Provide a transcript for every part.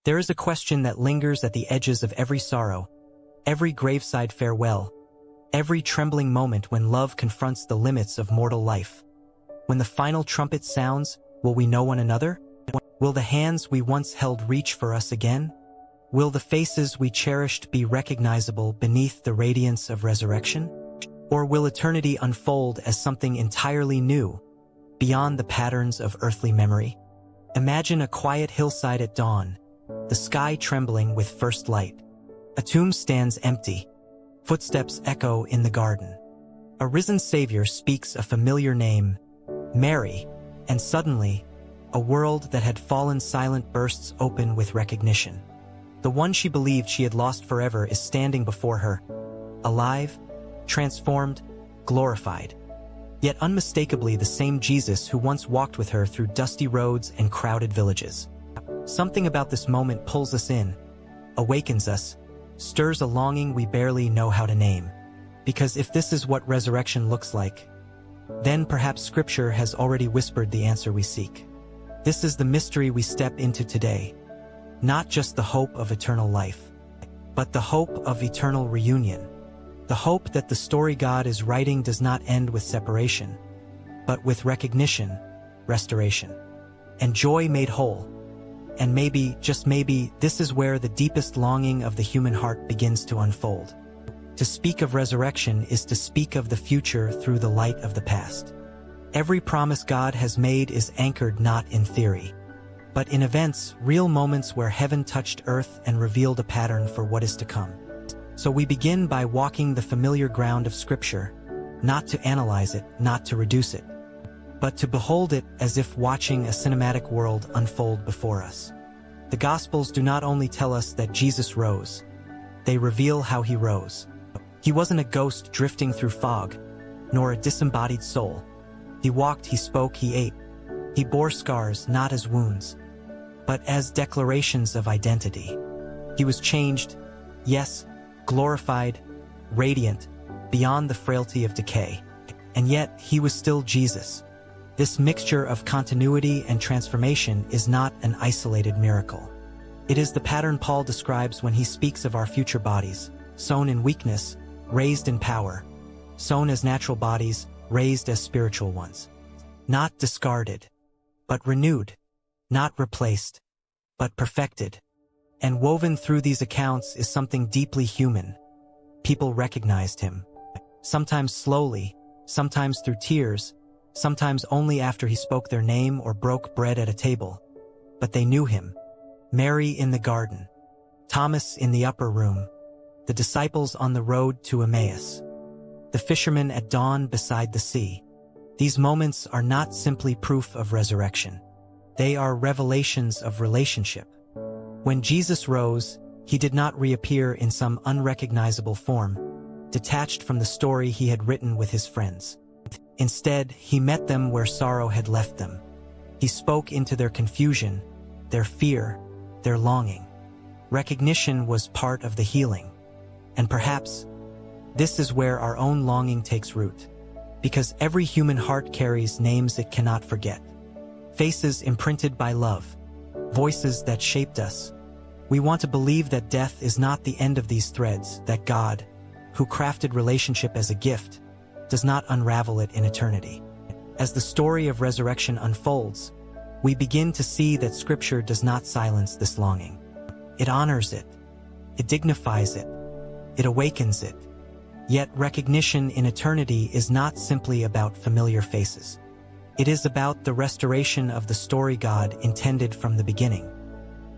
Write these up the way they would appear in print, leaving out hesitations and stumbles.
There is a question that lingers at the edges of every sorrow, every graveside farewell, every trembling moment when love confronts the limits of mortal life. When the final trumpet sounds, will we know one another? Will the hands we once held reach for us again? Will the faces we cherished be recognizable beneath the radiance of resurrection? Or will eternity unfold as something entirely new, beyond the patterns of earthly memory? Imagine a quiet hillside at dawn, the sky trembling with first light. A tomb stands empty, footsteps echo in the garden. A risen Savior speaks a familiar name, Mary, and suddenly, a world that had fallen silent bursts open with recognition. The one she believed she had lost forever is standing before her, alive, transformed, glorified. Yet unmistakably the same Jesus who once walked with her through dusty roads and crowded villages. Something about this moment pulls us in, awakens us, stirs a longing we barely know how to name. Because if this is what resurrection looks like, then perhaps Scripture has already whispered the answer we seek. This is the mystery we step into today. Not just the hope of eternal life, but the hope of eternal reunion. The hope that the story God is writing does not end with separation, but with recognition, restoration, and joy made whole. And maybe, just maybe, this is where the deepest longing of the human heart begins to unfold. To speak of resurrection is to speak of the future through the light of the past. Every promise God has made is anchored not in theory, but in events, real moments where heaven touched earth and revealed a pattern for what is to come. So we begin by walking the familiar ground of Scripture, not to analyze it, not to reduce it, but to behold it as if watching a cinematic world unfold before us. The Gospels do not only tell us that Jesus rose, they reveal how he rose. He wasn't a ghost drifting through fog, nor a disembodied soul. He walked, he spoke, he ate. He bore scars not as wounds, but as declarations of identity. He was changed, yes, glorified, radiant, beyond the frailty of decay. And yet, he was still Jesus. This mixture of continuity and transformation is not an isolated miracle. It is the pattern Paul describes when he speaks of our future bodies, sown in weakness, raised in power, sown as natural bodies, raised as spiritual ones. Not discarded, but renewed, not replaced, but perfected. And woven through these accounts is something deeply human. People recognized him, sometimes slowly, sometimes through tears, sometimes only after he spoke their name or broke bread at a table. But they knew him. Mary in the garden, Thomas in the upper room, the disciples on the road to Emmaus, the fishermen at dawn beside the sea. These moments are not simply proof of resurrection. They are revelations of relationship. When Jesus rose, he did not reappear in some unrecognizable form, detached from the story he had written with his friends. Instead, he met them where sorrow had left them. He spoke into their confusion, their fear, their longing. Recognition was part of the healing. And perhaps, this is where our own longing takes root. Because every human heart carries names it cannot forget. Faces imprinted by love. Voices that shaped us. We want to believe that death is not the end of these threads, that God, who crafted relationship as a gift, does not unravel it in eternity. As the story of resurrection unfolds, we begin to see that Scripture does not silence this longing. It honors it. It dignifies it. It awakens it. Yet recognition in eternity is not simply about familiar faces. It is about the restoration of the story God intended from the beginning.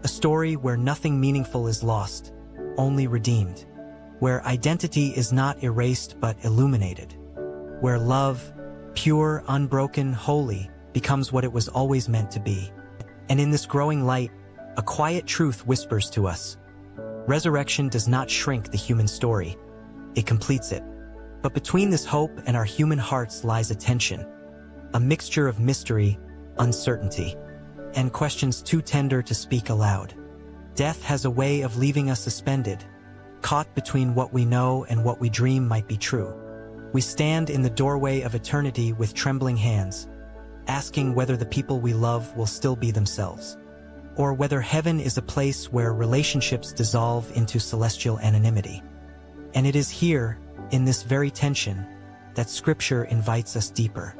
A story where nothing meaningful is lost, only redeemed. Where identity is not erased but illuminated. Where love, pure, unbroken, holy, becomes what it was always meant to be. And in this growing light, a quiet truth whispers to us. Resurrection does not shrink the human story. It completes it. But between this hope and our human hearts lies a tension. A mixture of mystery, uncertainty, and questions too tender to speak aloud. Death has a way of leaving us suspended, caught between what we know and what we dream might be true. We stand in the doorway of eternity with trembling hands, asking whether the people we love will still be themselves. or whether heaven is a place where relationships dissolve into celestial anonymity. And it is here, in this very tension, that Scripture invites us deeper.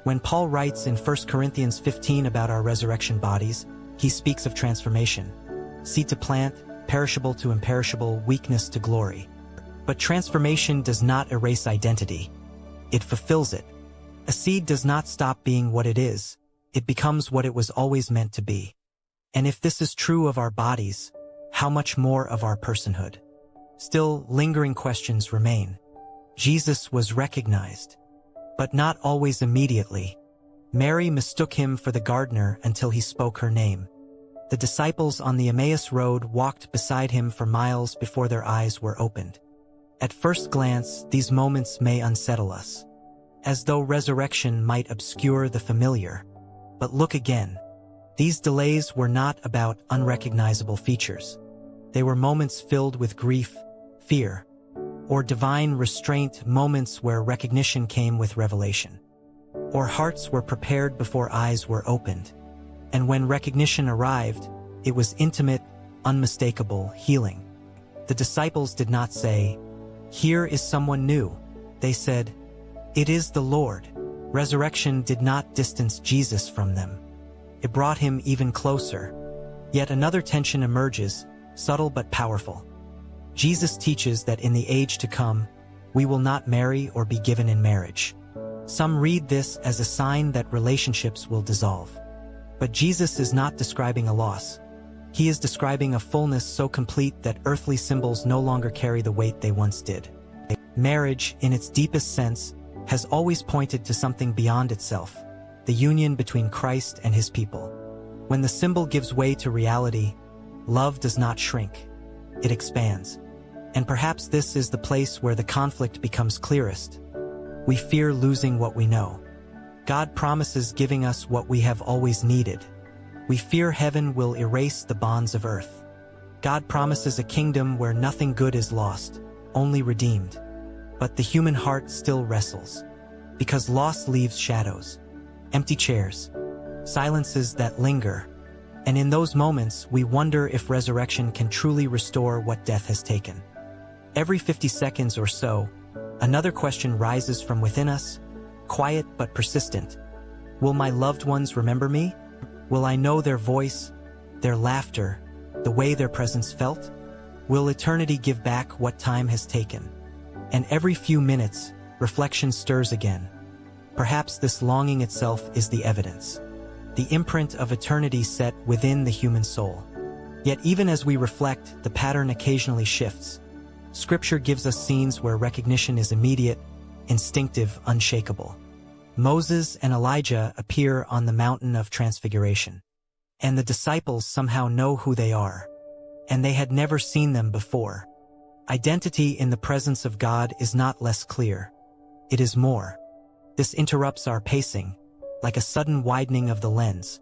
When Paul writes in 1 Corinthians 15 about our resurrection bodies, he speaks of transformation. Seed to plant, perishable to imperishable, weakness to glory. But transformation does not erase identity. It fulfills it. A seed does not stop being what it is. It becomes what it was always meant to be. And if this is true of our bodies, how much more of our personhood? Still, lingering questions remain. Jesus was recognized, but not always immediately. Mary mistook him for the gardener until he spoke her name. The disciples on the Emmaus road walked beside him for miles before their eyes were opened. At first glance, these moments may unsettle us, as though resurrection might obscure the familiar. But look again. These delays were not about unrecognizable features. They were moments filled with grief, fear, or divine restraint, moments where recognition came with revelation, or hearts were prepared before eyes were opened. And when recognition arrived, it was intimate, unmistakable, healing. The disciples did not say, "Here is someone new." They said, "It is the Lord." Resurrection did not distance Jesus from them. It brought him even closer. Yet another tension emerges, subtle but powerful. Jesus teaches that in the age to come, we will not marry or be given in marriage. Some read this as a sign that relationships will dissolve. But Jesus is not describing a loss. He is describing a fullness so complete that earthly symbols no longer carry the weight they once did. Marriage, in its deepest sense, has always pointed to something beyond itself, the union between Christ and his people. When the symbol gives way to reality, love does not shrink. It expands. And perhaps this is the place where the conflict becomes clearest. We fear losing what we know. God promises giving us what we have always needed. We fear heaven will erase the bonds of earth. God promises a kingdom where nothing good is lost, only redeemed. But the human heart still wrestles, because loss leaves shadows, empty chairs, silences that linger. And in those moments, we wonder if resurrection can truly restore what death has taken. Every 50 seconds or so, another question rises from within us, quiet but persistent. Will my loved ones remember me? Will I know their voice, their laughter, the way their presence felt? Will eternity give back what time has taken? And every few minutes, reflection stirs again. Perhaps this longing itself is the evidence, the imprint of eternity set within the human soul. Yet even as we reflect, the pattern occasionally shifts. Scripture gives us scenes where recognition is immediate, instinctive, unshakable. Moses and Elijah appear on the mountain of transfiguration, and the disciples somehow know who they are, and they had never seen them before. Identity in the presence of God is not less clear. It is more. This interrupts our pacing, like a sudden widening of the lens,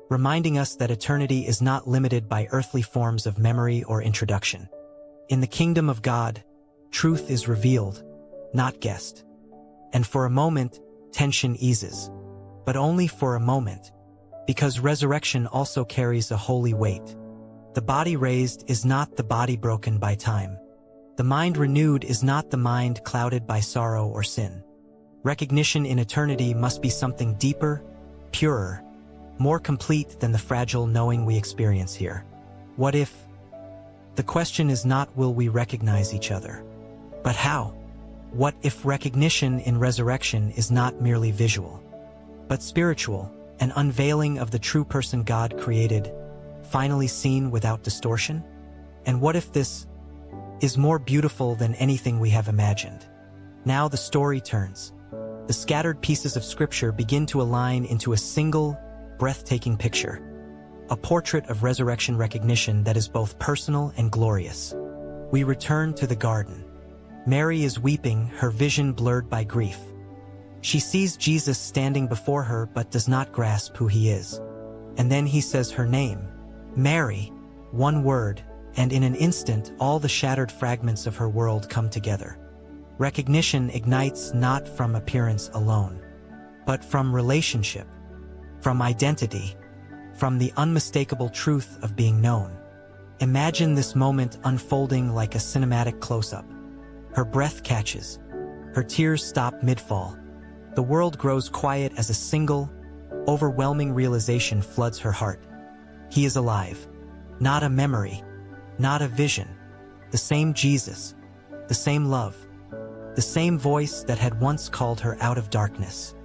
reminding us that eternity is not limited by earthly forms of memory or introduction. In the kingdom of God, truth is revealed, not guessed. And for a moment, tension eases. But only for a moment, because resurrection also carries a holy weight. The body raised is not the body broken by time. The mind renewed is not the mind clouded by sorrow or sin. Recognition in eternity must be something deeper, purer, more complete than the fragile knowing we experience here. What if? The question is not will we recognize each other, but how? What if recognition in resurrection is not merely visual, but spiritual, an unveiling of the true person God created, finally seen without distortion? And what if this is more beautiful than anything we have imagined? Now the story turns. The scattered pieces of Scripture begin to align into a single, breathtaking picture, a portrait of resurrection recognition that is both personal and glorious. We return to the garden. Mary is weeping, her vision blurred by grief. She sees Jesus standing before her but does not grasp who he is. And then he says her name, Mary, one word, and in an instant all the shattered fragments of her world come together. Recognition ignites not from appearance alone, but from relationship, from identity, from the unmistakable truth of being known. Imagine this moment unfolding like a cinematic close-up. Her breath catches. Her tears stop mid-fall. The world grows quiet as a single, overwhelming realization floods her heart. He is alive. Not a memory, not a vision. The same Jesus, the same love, the same voice that had once called her out of darkness.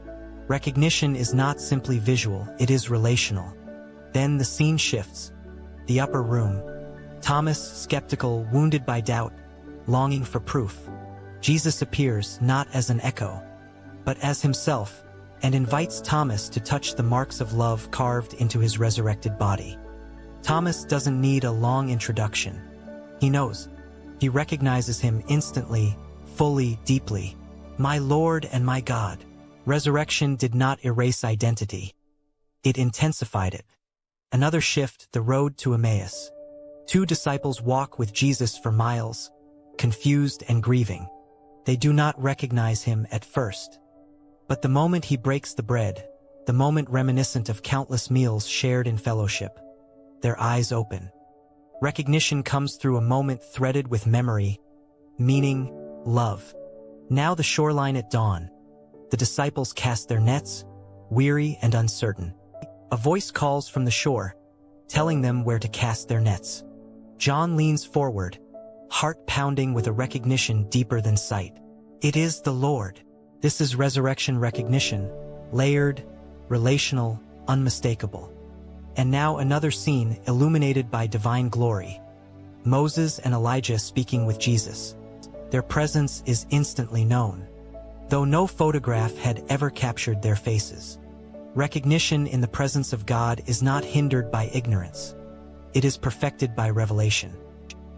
Recognition is not simply visual, it is relational. Then the scene shifts. The upper room. Thomas, skeptical, wounded by doubt, longing for proof. Jesus appears not as an echo, but as himself, and invites Thomas to touch the marks of love carved into his resurrected body. Thomas doesn't need a long introduction. He knows. He recognizes him instantly, fully, deeply. My Lord and my God. Resurrection did not erase identity. It intensified it. Another shift, the road to Emmaus. Two disciples walk with Jesus for miles, confused and grieving. They do not recognize him at first. But the moment he breaks the bread, the moment reminiscent of countless meals shared in fellowship, their eyes open. Recognition comes through a moment threaded with memory, meaning, love. Now the shoreline at dawn. The disciples cast their nets, weary and uncertain. A voice calls from the shore, telling them where to cast their nets. John leans forward, heart pounding with a recognition deeper than sight. It is the Lord. This is resurrection recognition, layered, relational, unmistakable. And now another scene illuminated by divine glory. Moses and Elijah speaking with Jesus. Their presence is instantly known, though no photograph had ever captured their faces. Recognition in the presence of God is not hindered by ignorance. It is perfected by revelation.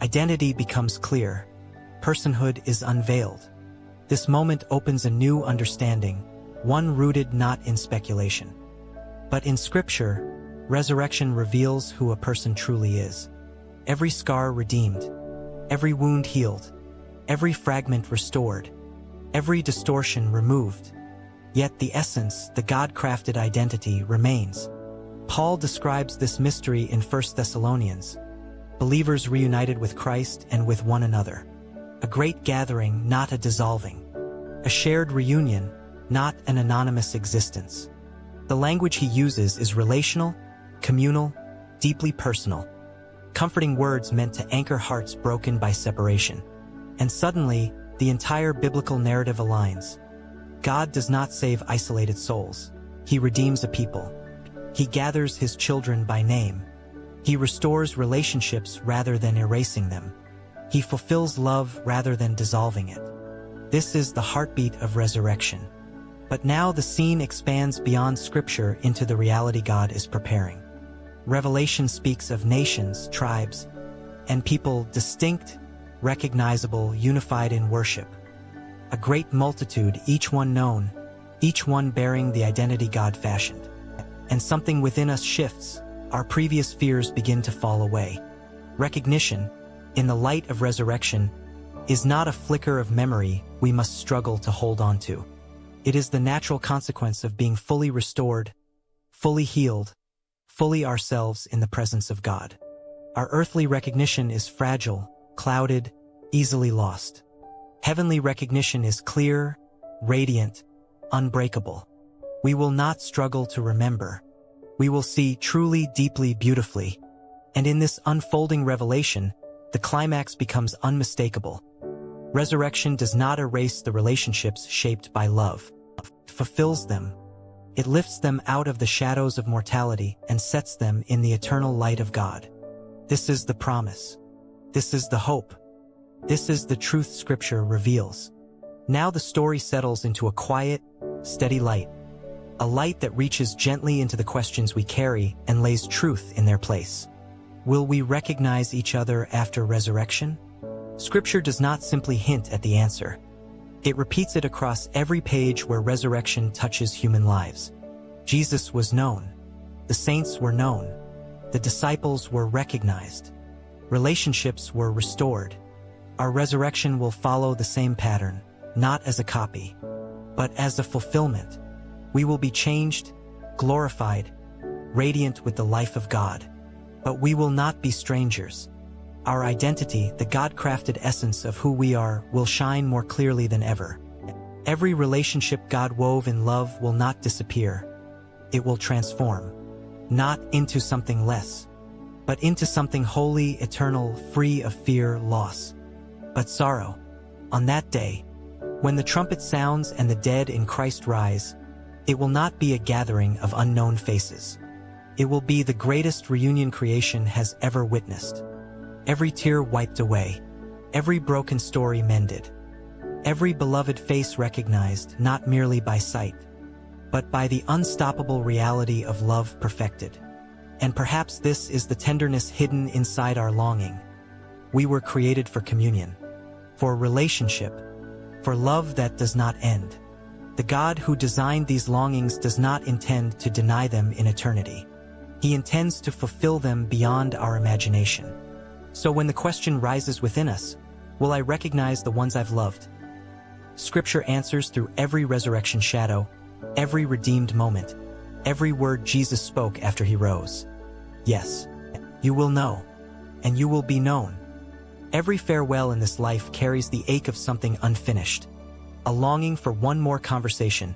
Identity becomes clear. Personhood is unveiled. This moment opens a new understanding, one rooted not in speculation, but in Scripture. Resurrection reveals who a person truly is. Every scar redeemed, every wound healed, every fragment restored, every distortion removed. Yet the essence, the God-crafted identity, remains. Paul describes this mystery in 1 Thessalonians. Believers reunited with Christ and with one another. A great gathering, not a dissolving. A shared reunion, not an anonymous existence. The language he uses is relational, communal, deeply personal. Comforting words meant to anchor hearts broken by separation. And suddenly, the entire biblical narrative aligns. God does not save isolated souls. He redeems a people. He gathers his children by name. He restores relationships rather than erasing them. He fulfills love rather than dissolving it. This is the heartbeat of resurrection. But now the scene expands beyond Scripture into the reality God is preparing. Revelation speaks of nations, tribes, and people distinct, recognizable, unified in worship. A great multitude, each one known, each one bearing the identity God fashioned. And something within us shifts. Our previous fears begin to fall away. Recognition, in the light of resurrection, is not a flicker of memory we must struggle to hold on to. It is the natural consequence of being fully restored, fully healed, fully ourselves in the presence of God. Our earthly recognition is fragile, clouded, easily lost. Heavenly recognition is clear, radiant, unbreakable. We will not struggle to remember. We will see truly, deeply, beautifully. And in this unfolding revelation, the climax becomes unmistakable. Resurrection does not erase the relationships shaped by love. It fulfills them. It lifts them out of the shadows of mortality and sets them in the eternal light of God. This is the promise. This is the hope. This is the truth Scripture reveals. Now the story settles into a quiet, steady light. A light that reaches gently into the questions we carry and lays truth in their place. Will we recognize each other after resurrection? Scripture does not simply hint at the answer. It repeats it across every page where resurrection touches human lives. Jesus was known. The saints were known. The disciples were recognized. Relationships were restored. Our resurrection will follow the same pattern, not as a copy, but as a fulfillment. We will be changed, glorified, radiant with the life of God. But we will not be strangers. Our identity, the God-crafted essence of who we are, will shine more clearly than ever. Every relationship God wove in love will not disappear. It will transform, not into something less, but into something holy, eternal, free of fear, loss, but sorrow. On that day, when the trumpet sounds and the dead in Christ rise, it will not be a gathering of unknown faces. It will be the greatest reunion creation has ever witnessed. Every tear wiped away, every broken story mended, every beloved face recognized not merely by sight, but by the unstoppable reality of love perfected. And perhaps this is the tenderness hidden inside our longing. We were created for communion, for relationship, for love that does not end. The God who designed these longings does not intend to deny them in eternity. He intends to fulfill them beyond our imagination. So when the question rises within us, will I recognize the ones I've loved? Scripture answers through every resurrection shadow, every redeemed moment, every word Jesus spoke after he rose. Yes, you will know, and you will be known. Every farewell in this life carries the ache of something unfinished, a longing for one more conversation,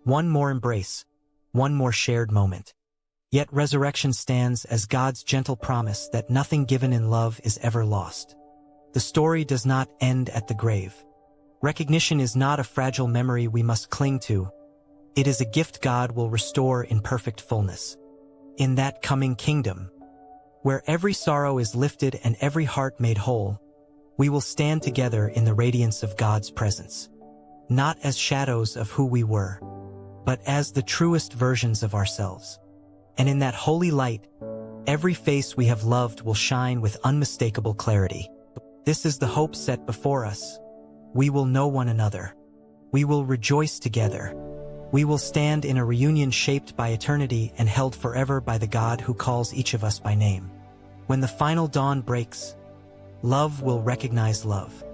one more embrace, one more shared moment. Yet resurrection stands as God's gentle promise that nothing given in love is ever lost. The story does not end at the grave. Recognition is not a fragile memory we must cling to. It is a gift God will restore in perfect fullness. In that coming kingdom, where every sorrow is lifted and every heart made whole, we will stand together in the radiance of God's presence, not as shadows of who we were, but as the truest versions of ourselves. And in that holy light, every face we have loved will shine with unmistakable clarity. This is the hope set before us. We will know one another. We will rejoice together. We will stand in a reunion shaped by eternity and held forever by the God who calls each of us by name. When the final dawn breaks, love will recognize love.